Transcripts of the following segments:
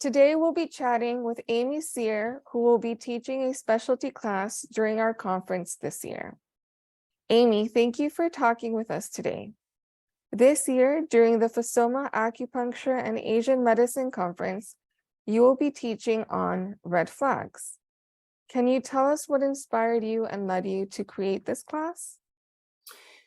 Today we'll be chatting with Amy Sear, who will be teaching a specialty class during our conference this year. Amy, thank you for talking with us today. This year, during the Fsoma Acupuncture and Asian Medicine Conference, you will be teaching on red flags. Can you tell us what inspired you and led you to create this class?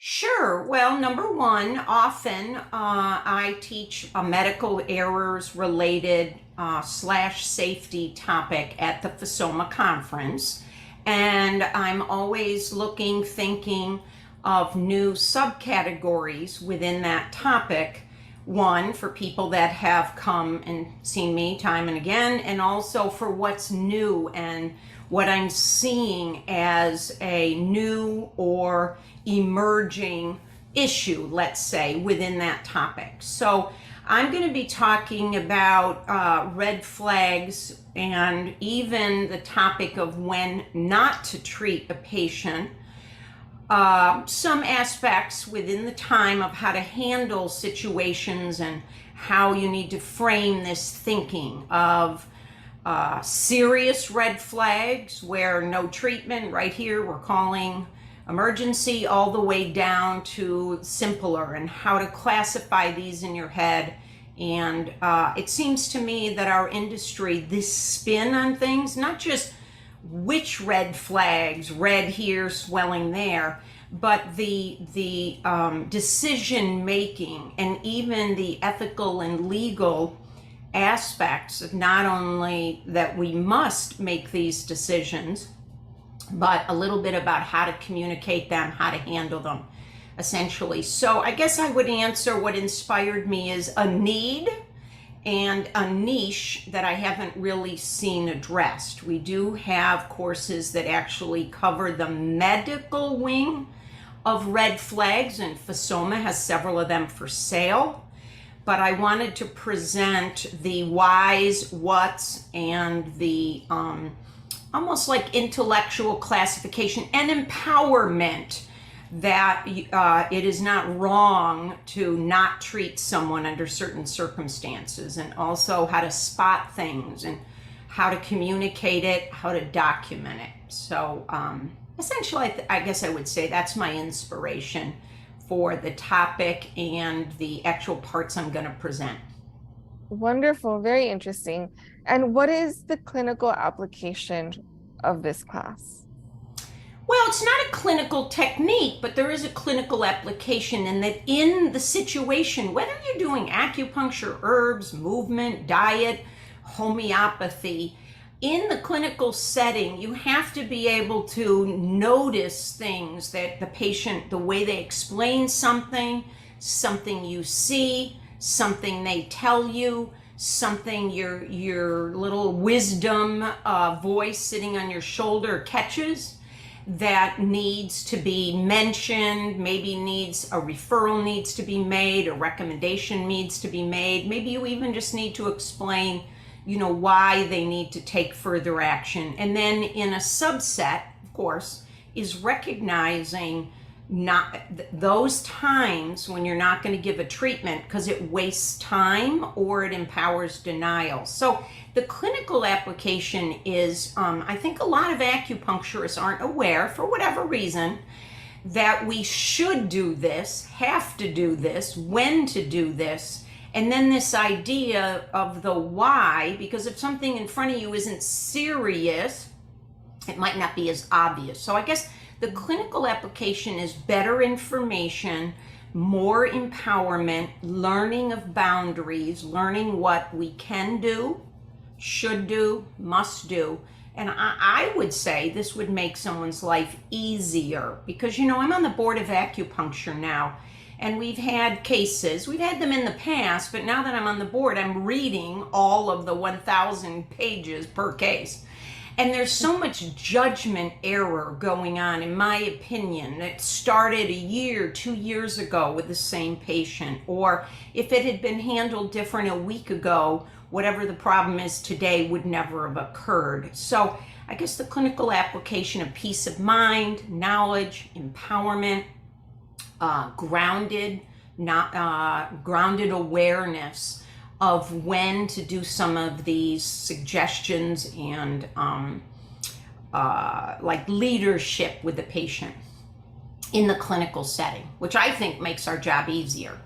Sure. Well, number one, often I teach a medical errors related / safety topic at the Fsoma conference. And I'm always looking, thinking of new subcategories within that topic. One, for people that have come and seen me time and again, and also for what's new and what I'm seeing as a new or emerging issue, let's say, within that topic. So I'm going to be talking about red flags and even the topic of when not to treat a patient. Some aspects within the time of how to handle situations and how you need to frame this thinking of serious red flags where no treatment, right here we're calling emergency, all the way down to simpler, and how to classify these in your head. And it seems to me that our industry, this spin on things, not just which red flags, red here, swelling there, but the decision making and even the ethical and legal aspects of not only that we must make these decisions, but a little bit about how to communicate them, how to handle them, essentially. So I guess I would answer what inspired me is a need and a niche that I haven't really seen addressed. We do have courses that actually cover the medical wing of red flags, and Fsoma has several of them for sale. But I wanted to present the whys, whats, and the almost like intellectual classification and empowerment that it is not wrong to not treat someone under certain circumstances, and also how to spot things and how to communicate it, how to document it. So essentially, I guess I would say that's my inspiration for the topic and the actual parts I'm going to present. Wonderful, very interesting. And what is the clinical application of this class? Well, it's not a clinical technique, but there is a clinical application in that in the situation, whether you're doing acupuncture, herbs, movement, diet, homeopathy, in the clinical setting, you have to be able to notice things that the patient, the way they explain something, something you see, something they tell you, something your little wisdom voice sitting on your shoulder catches that needs to be mentioned, maybe needs a referral needs to be made, a recommendation needs to be made. Maybe you even just need to explain, why they need to take further action. And then in a subset, of course, is recognizing not those times when you're not going to give a treatment because it wastes time or it empowers denial. So the clinical application is, I think a lot of acupuncturists aren't aware, for whatever reason, that we should do this, have to do this, when to do this. And then this idea of the why, because if something in front of you isn't serious, it might not be as obvious. So I guess the clinical application is better information, more empowerment, learning of boundaries, learning what we can do, should do, must do. And I would say this would make someone's life easier because, I'm on the board of acupuncture now. And we've had cases, we've had them in the past, but now that I'm on the board, I'm reading all of the 1,000 pages per case. And there's so much judgment error going on, in my opinion. It started a year, 2 years ago with the same patient. Or if it had been handled different a week ago, whatever the problem is today would never have occurred. So I guess the clinical application of peace of mind, knowledge, empowerment, grounded awareness of when to do some of these suggestions and like leadership with the patient in the clinical setting, which I think makes our job easier.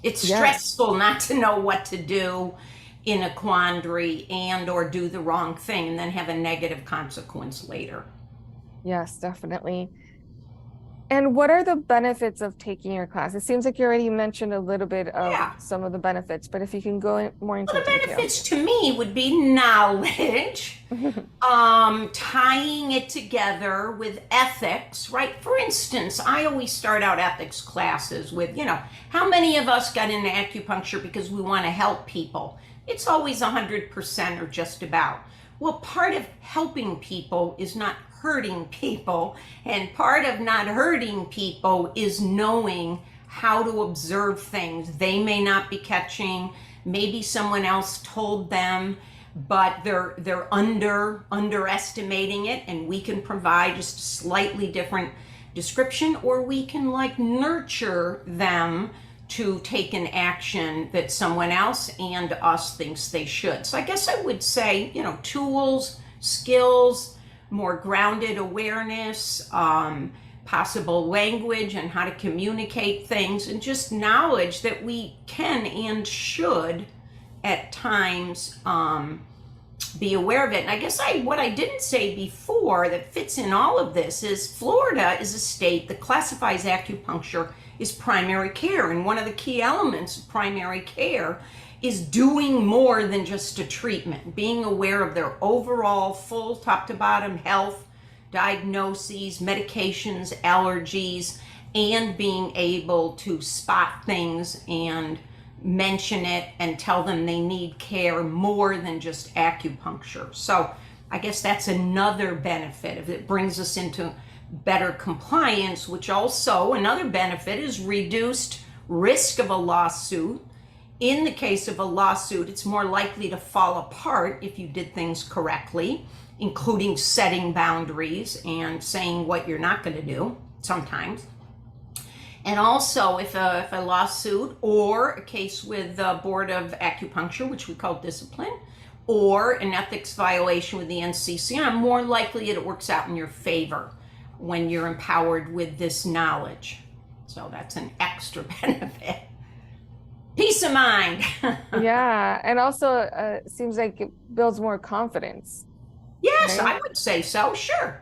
It's stressful not to know what to do in a quandary and or do the wrong thing and then have a negative consequence later. Yes, definitely. And what are the benefits of taking your class? It seems like you already mentioned a little bit of Yeah. some of the benefits, but if you can go more Well, into the detail. benefits to me would be knowledge, tying it together with ethics, right? For instance, I always start out ethics classes with, how many of us got into acupuncture because we want to help people? It's always 100% or just about. Well, part of helping people is not hurting people, and part of not hurting people is knowing how to observe things they may not be catching. Maybe someone else told them, but they're underestimating it, and we can provide just a slightly different description, or we can like nurture them to take an action that someone else and us thinks they should. So I guess I would say, tools, skills, more grounded awareness, possible language and how to communicate things, and just knowledge that we can and should at times be aware of it. And I guess what I didn't say before that fits in all of this is Florida is a state that classifies acupuncture as primary care. And one of the key elements of primary care is doing more than just a treatment, being aware of their overall full top to bottom health, diagnoses, medications, allergies, and being able to spot things and mention it and tell them they need care more than just acupuncture. So I guess that's another benefit if it brings us into better compliance, which also another benefit is reduced risk of a lawsuit. In the case of a lawsuit, it's more likely to fall apart if you did things correctly, including setting boundaries and saying what you're not going to do sometimes. And also, if a lawsuit or a case with the Board of Acupuncture, which we call discipline, or an ethics violation with the NCCN, more likely it works out in your favor when you're empowered with this knowledge. So that's an extra benefit. Peace of mind. Yeah, and also seems like it builds more confidence. Yes, Right? I would say so. Sure.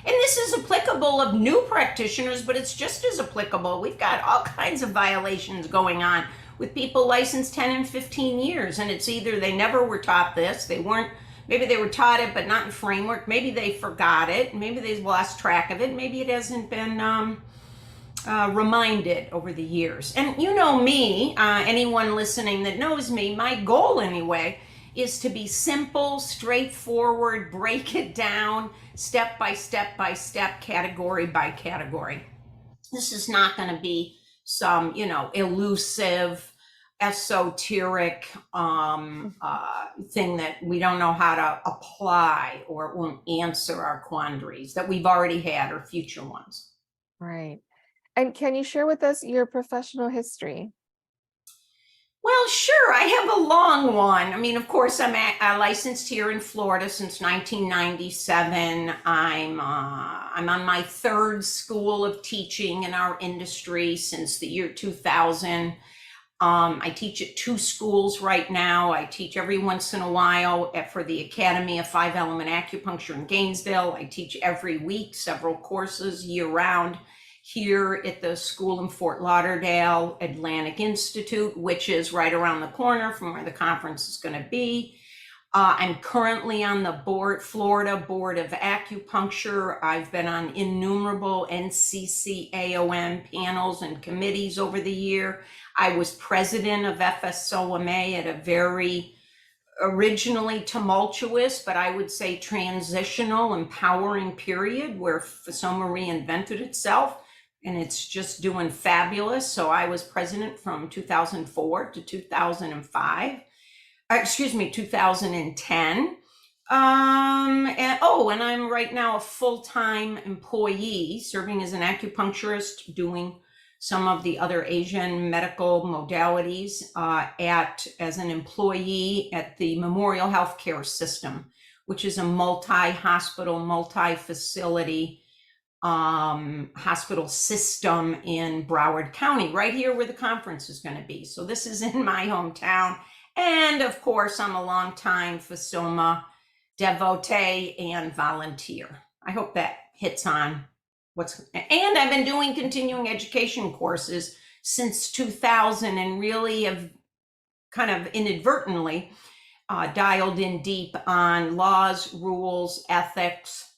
And this is applicable of new practitioners, but it's just as applicable. We've got all kinds of violations going on with people licensed 10 and 15 years. And it's either they never were taught this, maybe they were taught it, but not in framework. Maybe they forgot it. Maybe they've lost track of it. Maybe it hasn't been reminded over the years. And you know me, anyone listening that knows me, my goal anyway, is to be simple, straightforward, break it down, step by step by step, category by category. This is not going to be some, elusive, esoteric thing that we don't know how to apply, or it won't answer our quandaries that we've already had or future ones. Right. And can you share with us your professional history? Well, sure. I have a long one. I mean, of course, I'm licensed here in Florida since 1997. I'm on my third school of teaching in our industry since the year 2000. I teach at two schools right now. I teach every once in a while for the Academy of Five Element Acupuncture in Gainesville. I teach every week, several courses year round here at the school in Fort Lauderdale, Atlantic Institute, which is right around the corner from where the conference is going to be. I'm currently on the Florida Board of Acupuncture. I've been on innumerable NCCAOM panels and committees over the year. I was president of Fsoma at a very originally tumultuous, but I would say transitional, empowering period where Fsoma reinvented itself. And it's just doing fabulous. So I was president from 2004 to 2005. 2010. And I'm right now a full-time employee serving as an acupuncturist, doing some of the other Asian medical modalities as an employee at the Memorial Healthcare System, which is a multi-hospital, multi-facility hospital system in Broward County, right here where the conference is going to be. So this is in my hometown. And of course, I'm a longtime Fsoma devotee and volunteer. I hope that hits on and I've been doing continuing education courses since 2000 and really have kind of inadvertently dialed in deep on laws, rules, ethics,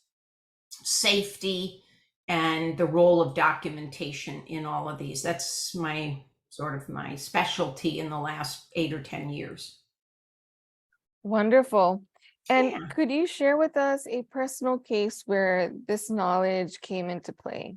safety, and the role of documentation in all of these. That's my specialty in the last 8 or 10 years. Wonderful. And Yeah. could you share with us a personal case where this knowledge came into play?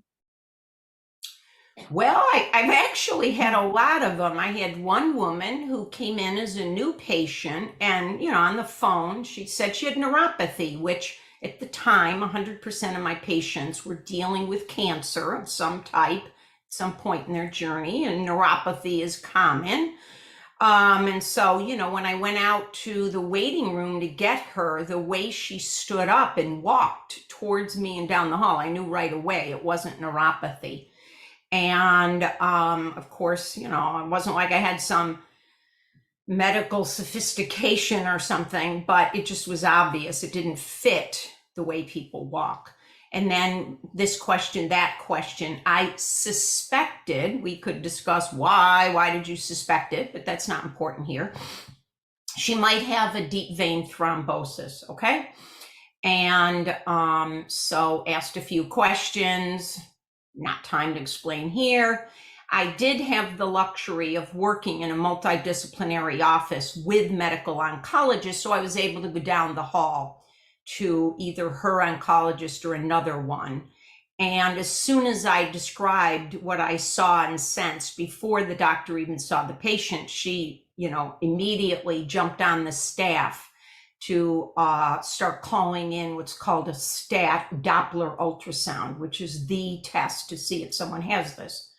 Well, I've actually had a lot of them. I had one woman who came in as a new patient, and on the phone, she said she had neuropathy, which at the time, 100% of my patients were dealing with cancer of some type at some point in their journey, and neuropathy is common. And so, when I went out to the waiting room to get her, the way she stood up and walked towards me and down the hall, I knew right away it wasn't neuropathy. And of course, it wasn't like I had some medical sophistication or something, but it just was obvious. It didn't fit the way people walk. And then this question, that question, I suspected, we could discuss why did you suspect it, but that's not important here. She might have a deep vein thrombosis, okay? And so asked a few questions, not time to explain here. I did have the luxury of working in a multidisciplinary office with medical oncologists, so I was able to go down the hall to either her oncologist or another one. And as soon as I described what I saw and sensed before the doctor even saw the patient, she, immediately jumped on the staff to start calling in what's called a stat Doppler ultrasound, which is the test to see if someone has this.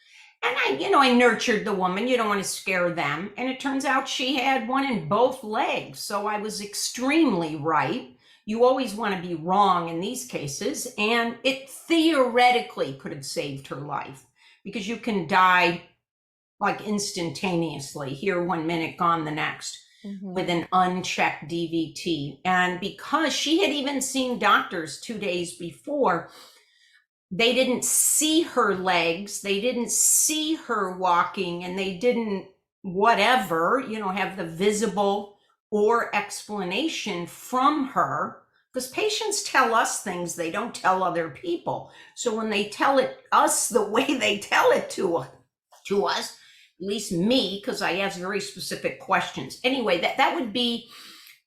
And I nurtured the woman. You don't want to scare them. And it turns out she had one in both legs. So I was extremely right. You always want to be wrong in these cases. And it theoretically could have saved her life, because you can die like instantaneously, here 1 minute, gone the next, with an unchecked DVT. And because she had even seen doctors 2 days before, they didn't see her legs, they didn't see her walking, and they didn't have the visible or explanation from her, because patients tell us things they don't tell other people. So when they tell us the way they tell it to us, at least me, because I ask very specific questions. Anyway, that would be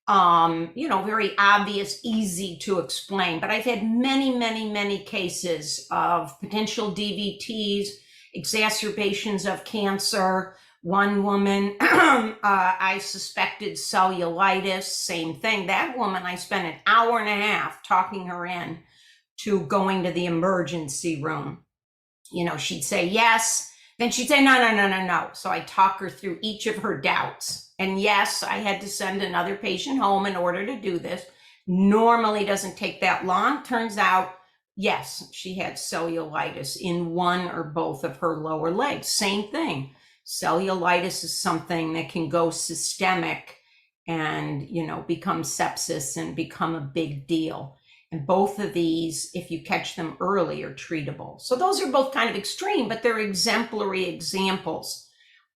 very obvious, easy to explain. But I've had many, many, many cases of potential DVTs, exacerbations of cancer. One woman, I suspected cellulitis, same thing. That woman, I spent an hour and a half talking her in to going to the emergency room. She'd say yes, then she'd say no. So I talk her through each of her doubts. And yes, I had to send another patient home in order to do this. Normally doesn't take that long. Turns out, yes, she had cellulitis in one or both of her lower legs. Same thing. Cellulitis is something that can go systemic and, become sepsis and become a big deal. And both of these, if you catch them early, are treatable. So those are both kind of extreme, but they're exemplary examples.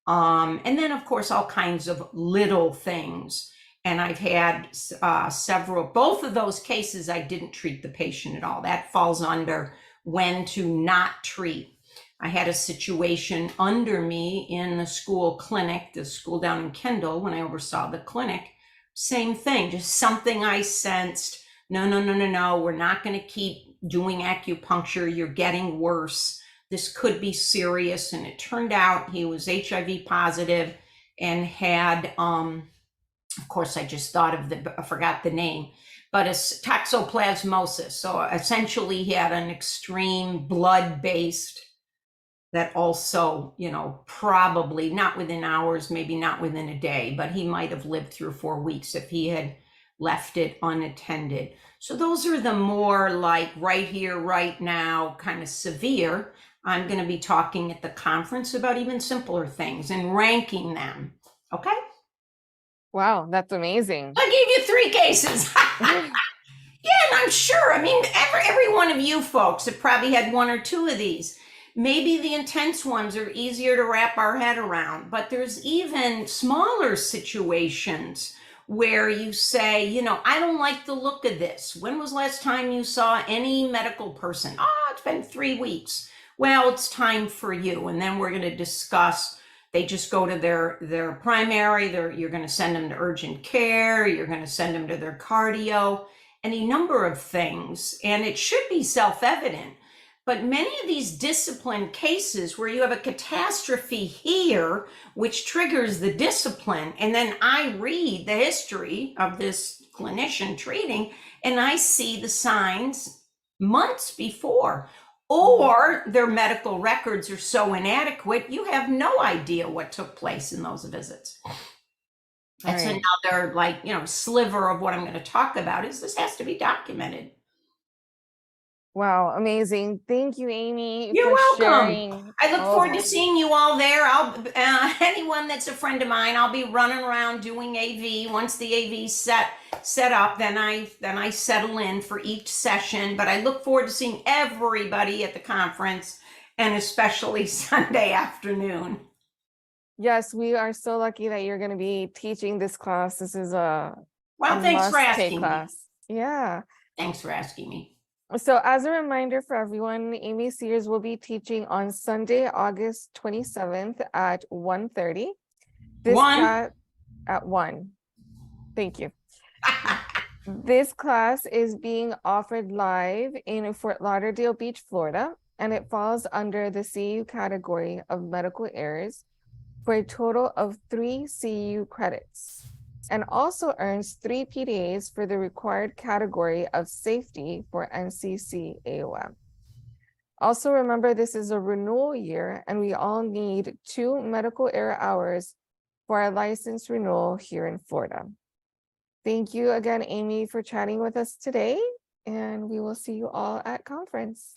And then, of course, all kinds of little things. And I've had both of those cases, I didn't treat the patient at all. That falls under when to not treat. I had a situation under me in the school clinic, the school down in Kendall, when I oversaw the clinic. Same thing, just something I sensed. No, we're not going to keep doing acupuncture. You're getting worse. This could be serious. And it turned out he was HIV positive and had, of course, I just thought of I forgot the name, but a toxoplasmosis. So essentially he had an extreme blood-based that also, probably not within hours, maybe not within a day, but he might have lived through 4 weeks if he had left it unattended. So those are the more like right here, right now, kind of severe. I'm going to be talking at the conference about even simpler things and ranking them. Okay? Wow, that's amazing. I gave you 3 cases. Yeah, and I'm sure. I mean, every one of you folks have probably had 1 or 2 of these. Maybe the intense ones are easier to wrap our head around, but there's even smaller situations where you say, I don't like the look of this. When was last time you saw any medical person? Oh, it's been 3 weeks. Well, it's time for you. And then we're going to discuss. They just go to their primary. You're going to send them to urgent care. You're going to send them to their cardio. Any number of things, and it should be self-evident. But many of these discipline cases where you have a catastrophe here, which triggers the discipline, and then I read the history of this clinician treating, and I see the signs months before, or their medical records are so inadequate, you have no idea what took place in those visits. That's Right. another sliver of what I'm going to talk about is this has to be documented. Wow, amazing. Thank you, Amy, You're for welcome. sharing I look all of forward to this. seeing you all there. Anyone that's a friend of mine, I'll be running around doing AV. Once the AV set up, then I settle in for each session. But I look forward to seeing everybody at the conference, and especially Sunday afternoon. Yes, we are so lucky that you're going to be teaching this class. This is a Well, thanks for must-take asking me. class. Yeah. Thanks for asking me. So as a reminder for everyone, Amy Sears will be teaching on Sunday, August 27th at 1:30. This class at 1. Thank you. This class is being offered live in Fort Lauderdale Beach, Florida, and it falls under the CEU category of medical errors for a total of 3 CEU credits, and also earns 3 PDAs for the required category of safety for NCC AOM. Also remember, this is a renewal year, and we all need 2 medical error hours for our license renewal here in Florida. Thank you again, Amy, for chatting with us today, and we will see you all at conference.